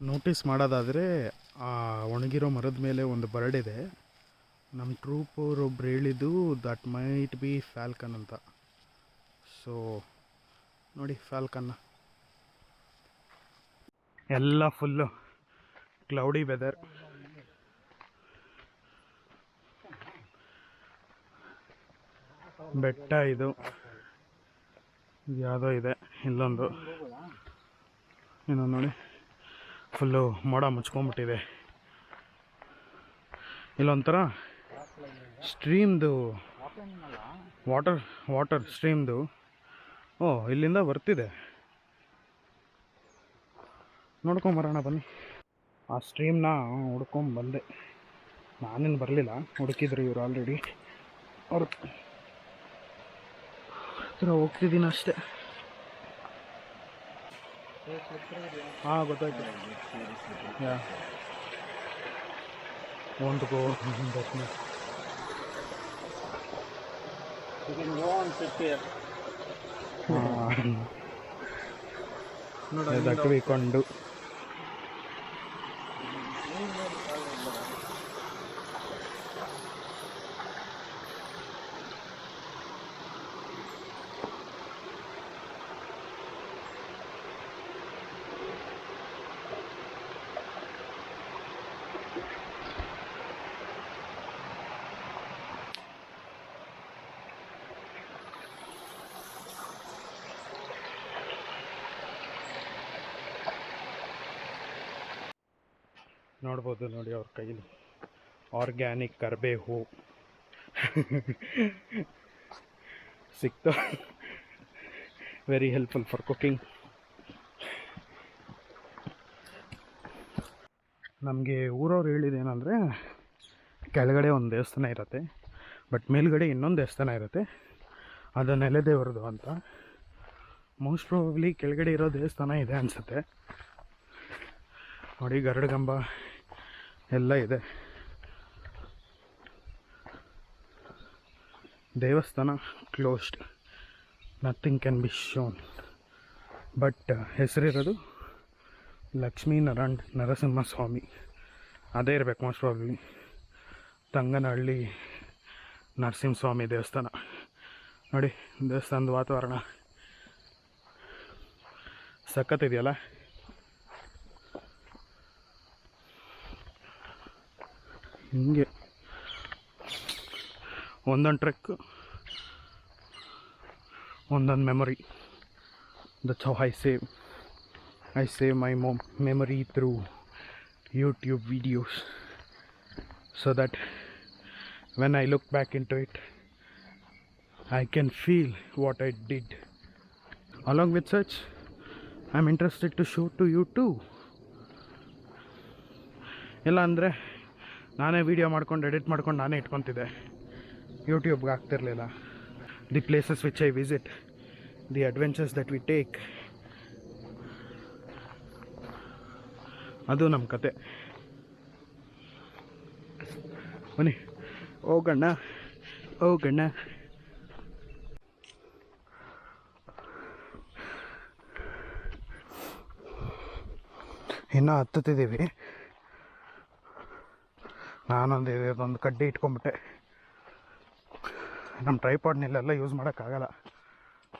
Notice ಮಾಡೋದಾದರೆ ಆ ಒಣಗಿರೋ ಮರದ ಮೇಲೆ ಒಂದು ಬರ್ಡ್ ಇದೆ. ನಮ್ಮ ಟ್ರೂಪ್ ಅವರೊಬ್ರು ಹೇಳಿದ್ದು ದಟ್ ಮೈಟ್ ಬಿ ಫ್ಯಾಲ್ಕನ್ ಅಂತ. ಸೊ ನೋಡಿ ಫ್ಯಾಲ್ಕನ್ನ. ಎಲ್ಲ ಫುಲ್ಲು ಕ್ಲೌಡಿ ವೆದರ್. ಬೆಟ್ಟ ಇದು ಯಾವುದೋ ಇದೆ, ಇಲ್ಲೊಂದು ಇನ್ನೊಂದು ನೋಡಿ ಫುಲ್ಲು ಮೋಡ ಮುಚ್ಕೊಂಡ್ಬಿಟ್ಟಿದೆ. ಇಲ್ಲೊಂಥರ ಸ್ಟ್ರೀಮ್ದು ವಾಟರ್ ಸ್ಟ್ರೀಮ್ದು ಇಲ್ಲಿಂದ ಬರ್ತಿದೆ. ನೋಡ್ಕೊಂಬರೋಣ ಬನ್ನಿ. ಆ ಸ್ಟ್ರೀಮ್ನ ಹುಡ್ಕೊಂಬಂದೆ. ನಾನೇನು ಬರಲಿಲ್ಲ, ಹುಡುಕಿದ್ರು ಇವರು ಆಲ್ರೆಡಿ. ಅವ್ರ ಹತ್ರ ಹೋಗ್ತಿದ್ದೀನಿ ಅಷ್ಟೇ. ಹಾಂ ಗೊತ್ತಾಯ್ತು. ಯಾ want to go that much. You can go and sit here. That we can do. ನೋಡ್ಬೋದು ನೋಡಿ ಅವ್ರ ಕೈಲಿ ಆರ್ಗ್ಯಾನಿಕ್ ಕರ್ಬೇವು ಸಿಕ್ತು. Very helpful for cooking. ನಮಗೆ ಊರವ್ರು ಹೇಳಿದ್ದೇನೆಂದರೆ ಕೆಳಗಡೆ ಒಂದು ದೇವಸ್ಥಾನ ಇರುತ್ತೆ, ಬಟ್ ಮೇಲ್ಗಡೆ ಇನ್ನೊಂದು ದೇವಸ್ಥಾನ ಇರುತ್ತೆ, ಅದು ನೆಲೆದೇವ್ರದ್ದು ಅಂತ. ಮೋಸ್ಟ್ ಪ್ರಾಬಬ್ಲಿ ಕೆಳಗಡೆ ಇರೋ ದೇವಸ್ಥಾನ ಇದೆ ಅನಿಸುತ್ತೆ. ನೋಡಿ ಗರುಡಗಂಬ ಎಲ್ಲ ಇದೆ. ದೇವಸ್ಥಾನ closed, nothing can be shown. But ಹೆಸರಿರೋದು ಲಕ್ಷ್ಮೀ ನರಸಿಂಹಸ್ವಾಮಿ, ಅದೇ ಇರಬೇಕು ಮೋಸ್ಟ್ ಪ್ರಾಬಬ್ಲಿ. ತಂಗನಹಳ್ಳಿ ನರಸಿಂಹಸ್ವಾಮಿ ದೇವಸ್ಥಾನ. ನೋಡಿ ದೇವಸ್ಥಾನದ ವಾತಾವರಣ ಸಖತ್ತಿದೆಯಲ್ಲ. ಹಿಂಗೆ ಒಂದೊಂದು ಟ್ರೆಕ್ ಒಂದೊಂದು memory. That's how I save my memory through YouTube videos, so that when I look back into it, I can feel what I did. Along with such, I'm interested to show to you too. ಇಲ್ಲ ಅಂದರೆ ನಾನೇ video ಮಾಡ್ಕೊಂಡು edit ಮಾಡ್ಕೊಂಡು ನಾನೇ ಇಟ್ಕೊತಿದ್ದೆ, ಯೂಟ್ಯೂಬ್ಗೆ ಆಗ್ತಿರ್ಲಿಲ್ಲ. The places which I visit, the adventures that we take, ಅದು ನಮ್ಮ ಕತೆ. ಬನ್ನಿ ಹೋಗಣ್ಣ. ಇನ್ನೂ ಹತ್ತುತ್ತಿದ್ದೀವಿ. ನಾನೊಂದು ಕಡ್ಡಿ ಇಟ್ಕೊಂಡ್ಬಿಟ್ಟೆ. ನಮ್ಮ ಟ್ರೈಪಾಡ್ನೆಲ್ಲ ಯೂಸ್ ಮಾಡೋಕ್ಕಾಗಲ್ಲ,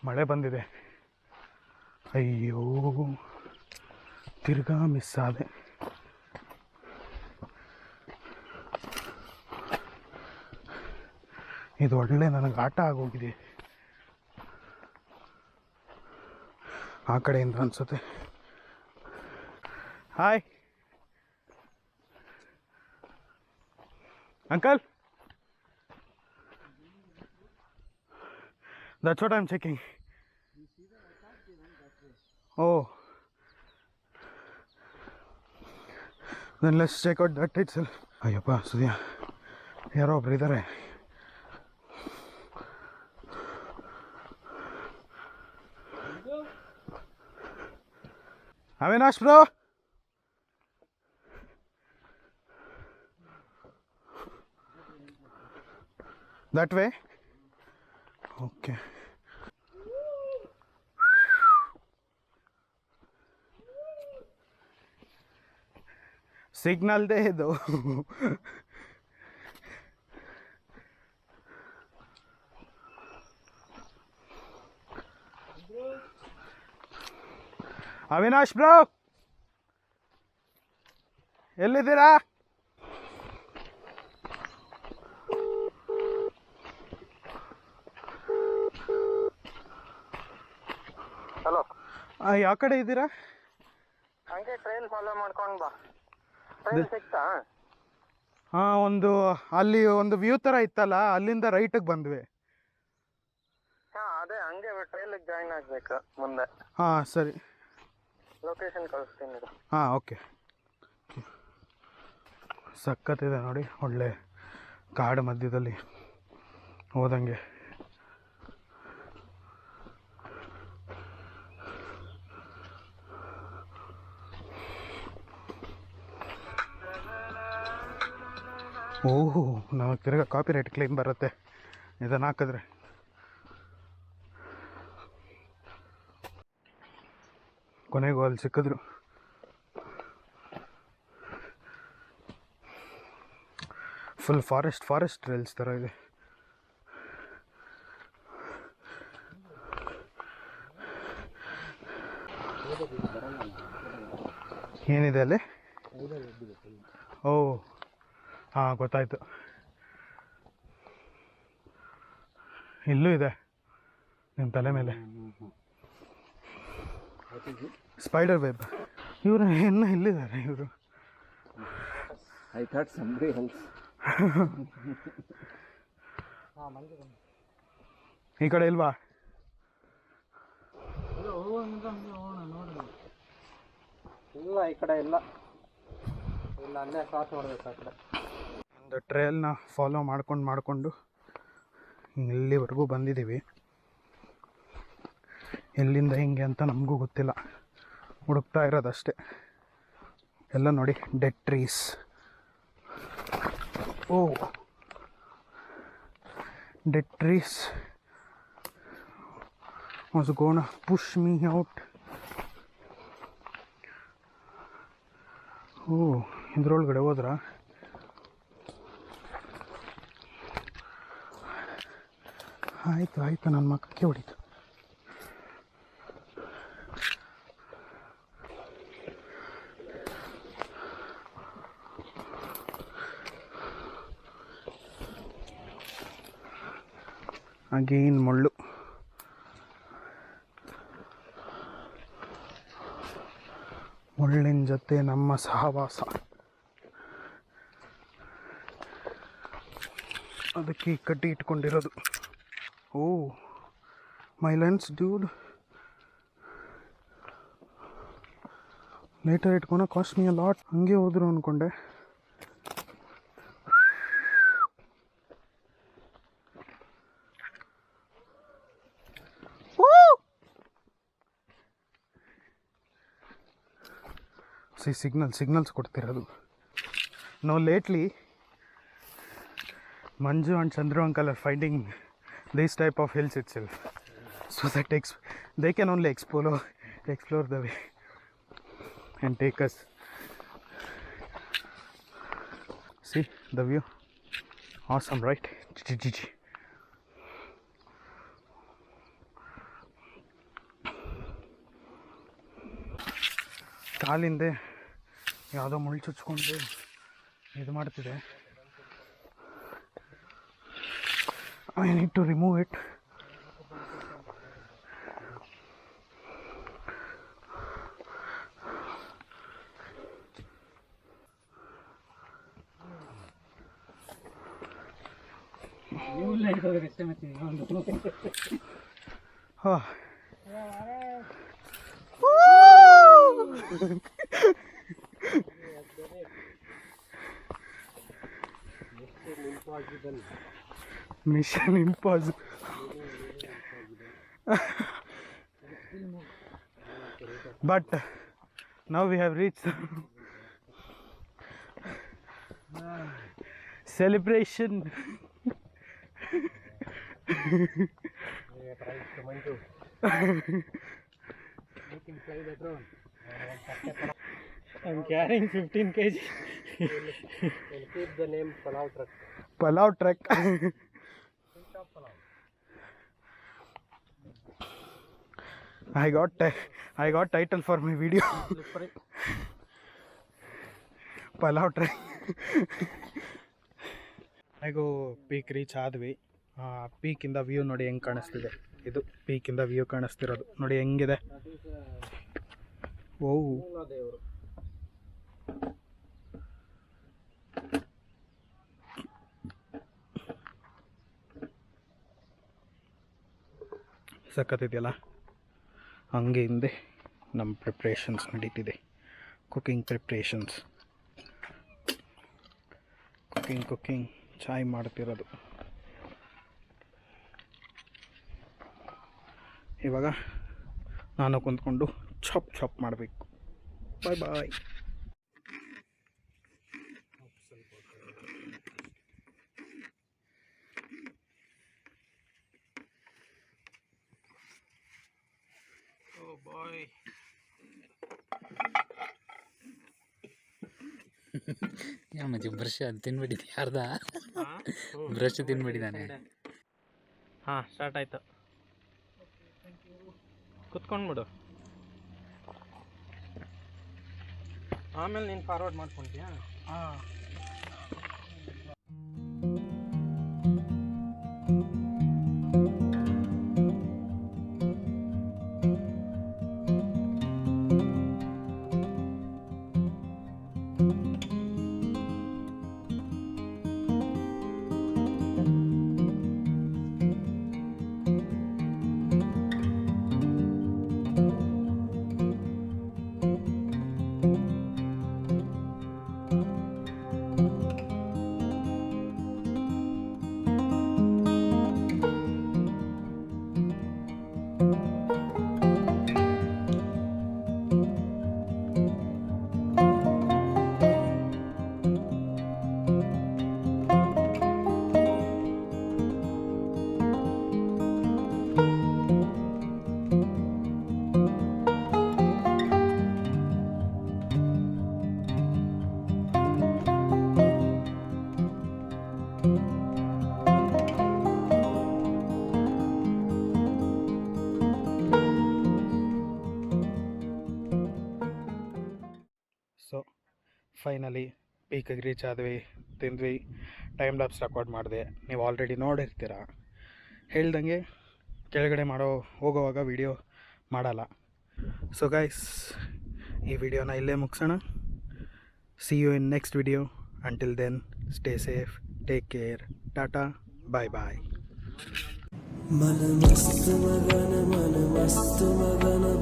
ಮಳೆ ಬಂದಿದೆ. ಅಯ್ಯೋ ತಿರ್ಗಾ ಮಿಸ್ ಆದೆ. ಇದು ಒಳ್ಳೆ ನನಗೆ ಆಟ ಆಗೋಗಿದೆ ಆ ಕಡೆಯಿಂದ ಅನಿಸುತ್ತೆ. Hi Uncle, that's what I'm checking. You see that? I can't be went that way. Oh, then let's check out that itself. Ayyappa ಸುದ್ಯಾ, ಯಾರೋ ಒಬ್ರು ಇದ್ದಾರೆ. Avinash bro, that way? Okay. Signal ದೇ ಇದು. ಅವಿನಾಶ್ ಬ್ರೋ ಎಲ್ಲಿದ್ದೀರಾ? ಹಲೋ, ಯಾವ ಕಡೆ ಇದ್ದೀರಾ? ಹಂಗೆ ಟ್ರೈಲ್ ಫಾಲೋ ಮಾಡ್ಕೊಂಡು ಬಾ. ಟ್ರೈಲ್ ಸಿಕ್ತಾ? ಹಾಂ, ಅಲ್ಲಿ ಒಂದು ವ್ಯೂ ಥರ ಇತ್ತಲ್ಲ, ಅಲ್ಲಿಂದ ರೈಟಿಗೆ ಬಂದ್ವಿ. ಹಾಂ, ಅದೇ ಹಂಗೆ ಟ್ರೈಲಿಗೆ ಜಾಯಿನ್ ಆಗಬೇಕು ಮುಂದೆ. ಹಾಂ ಸರಿ, ಲೊಕೇಶನ್ ಕಳಿಸ್ತೀನಿ. ಹಾಂ ಓಕೆ. ಸಖತ್ತಿದೆ ನೋಡಿ, ಒಳ್ಳೆ ಕಾಡು ಮಧ್ಯದಲ್ಲಿ ಹೋದಂಗೆ. ಓಹೋ, ನಾವು ತಿರ್ಗಾ ಕಾಪಿ ರೈಟ್ ಕ್ಲೇಮ್ ಬರುತ್ತೆ ಇದನ್ನು ಹಾಕಿದ್ರೆ. ಕೊನೆಗೂ ಅಲ್ಲಿ ಸಿಕ್ಕಿದ್ರು. ಫುಲ್ ಫಾರೆಸ್ಟ್ ಟ್ರೈಲ್ಸ್ ಥರ ಇದೆ. ಏನಿದೆ ಅಲ್ಲಿ? ಓ ಹಾಂ, ಗೊತ್ತಾಯ್ತು. ಇಲ್ಲೂ ಇದೆ ನಿಮ್ಮ ತಲೆ ಮೇಲೆ ಸ್ಪೈಡರ್ ವೆಬ್. ಇವರು ಇನ್ನೂ ಇಲ್ಲಿದ್ದಾರೆ ಇವರು. I thought somebody else. ಈ ಕಡೆ ಇಲ್ವಾ? ಇಲ್ಲ, ಈ ಕಡೆ ಇಲ್ಲ. ಅಲ್ಲೇ ಕ್ರಾಸ್ ಮಾಡಬೇಕು ಆ ಕಡೆ. ಒಂದು ಟ್ರೈಲ್ನ ಫಾಲೋ ಮಾಡಿಕೊಂಡು ಇಲ್ಲಿವರೆಗೂ ಬಂದಿದ್ದೀವಿ. ಎಲ್ಲಿಂದ ಹಿಂಗೆ ಅಂತ ನಮಗೂ ಗೊತ್ತಿಲ್ಲ, ಹುಡುಕ್ತಾ ಇರೋದಷ್ಟೇ. ಎಲ್ಲ ನೋಡಿ, dead trees. Oh, dead trees was gonna push me out. ಓ, ಇದ್ರೊಳಗಡೆ ಹೋದ್ರಾ? ಆಯಿತು, ನನ್ನ ಮಕ್ಕಕ್ಕೆ ಹೊಡಿತು. ಅಗೇನ್ ಮುಳ್ಳು. ಮುಳ್ಳಿನ ಜೊತೆ ನಮ್ಮ ಸಹವಾಸ, ಅದಕ್ಕೆ ಕಟ್ಟಿ ಇಟ್ಕೊಂಡಿರೋದು. Oh my lens dude, later ಇಟ್ಕೊಳ ಕಾಸ್ಟ್ ಮೀ ಅ ಲಾಟ್. ಹಂಗೆ ಹೋದ್ರು ಅಂದ್ಕೊಂಡೆ. ಸಿಗ್ನಲ್ಸ್ ಕೊಡ್ತಿರೋದು. ನಾವು lately Manju and Chandru uncle are finding this type of hills itself, so that they can only explore the way and take us. See the view, awesome, right? ಕಾಲಿಂದೆ ಯಾವುದೋ ಮುಳ್ಳು ಚುಚ್ಕೊಂಡು ಇದು ಮಾಡ್ತಿದೆ. I need to remove it. Mission impossible. But now we have reached celebration. I'm carrying 15 kg. We'll keep the name PULAV truck. PULAV truck. I got title for my video. PULAV truck. ಹೇಗೋ peak reach ಆದ್ವಿ. ಪೀಕಿಂದ view ನೋಡಿ ಹೆಂಗೆ ಕಾಣಿಸ್ತಿದೆ. ಇದು ಪೀಕಿಂದ view ಕಾಣಿಸ್ತಿರೋದು ನೋಡಿ ಹೆಂಗಿದೆ. ಓ ಸಖತ್ತಿದೆಯಲ್ಲ. ಹಂಗೆ ಹಿಂದೆ ನಮ್ಮ ಪ್ರಿಪ್ರೇಷನ್ಸ್ ನಡೀತಿದೆ. ಕುಕಿಂಗ್ ಪ್ರಿಪ್ರೇಷನ್ಸ್, ಕುಕಿಂಗ್ ಚಾಯ್ ಮಾಡ್ತಿರೋದು. ಇವಾಗ ನಾನು ಕುಂತ್ಕೊಂಡು ಚಾಪ್ ಮಾಡಬೇಕು. ಬಾಯ್. ಓ ಬಾಯ್. ಮತ್ತೆ ಬ್ರಷ್ ಅದು ತಿನ್ಬಿಟ್ಟಿದ್ದೆ ಯಾರ್ದ ಬ್ರಷ್ ತಿನ್ಬಿಟ್ಟಿದ್ದಾನೆ. ಹಾಂ ಸ್ಟಾರ್ಟ್ ಆಯಿತು. ಕುತ್ಕೊಂಡ್ಬಿಡು, ಆಮೇಲೆ ನೀನು ಫಾರ್ವರ್ಡ್ ಮಾಡ್ಕೊತೀಯಾ? ಹಾಂ. ಸೊ ಫೈನಲಿ ಪೀಕಿಗೆ ರೀಚ್ ಆದ್ವಿ, ತಿಂದ್ವಿ, ಟೈಮ್ ಲ್ಯಾಪ್ಸ್ ರೆಕಾರ್ಡ್ ಮಾಡಿದೆ. ನೀವು ಆಲ್ರೆಡಿ ನೋಡಿರ್ತೀರ. ಹೇಳ್ದಂಗೆ ಕೆಳಗಡೆ ಹೋಗೋವಾಗ ವಿಡಿಯೋ ಮಾಡಲ್ಲ. ಸೊ ಗೈಸ್, ಈ ವಿಡಿಯೋನ ಇಲ್ಲೇ ಮುಗಿಸೋಣ. See you in next video. Until then stay safe, take care, tata, bye. मन मस्त मगन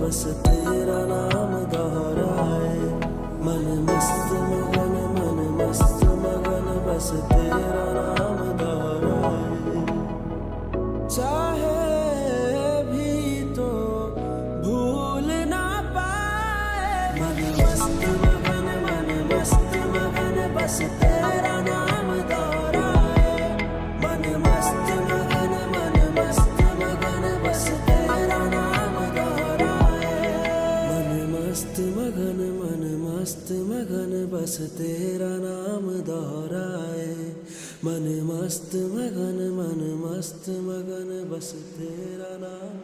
बस तेरा नाम दोहराए। मन मस्त मगन बस तेरा नाम दोहराए। चाहे भी तो भूल ना पाए। मन मस्त मगन बस तेरा नाम दोहराए। मन मस्त मगन बस तेरा नाम दोहराए। मन मस्त मगन बस तेरा नाम दोहराए। मन मस्त मगन बस तेरा नाम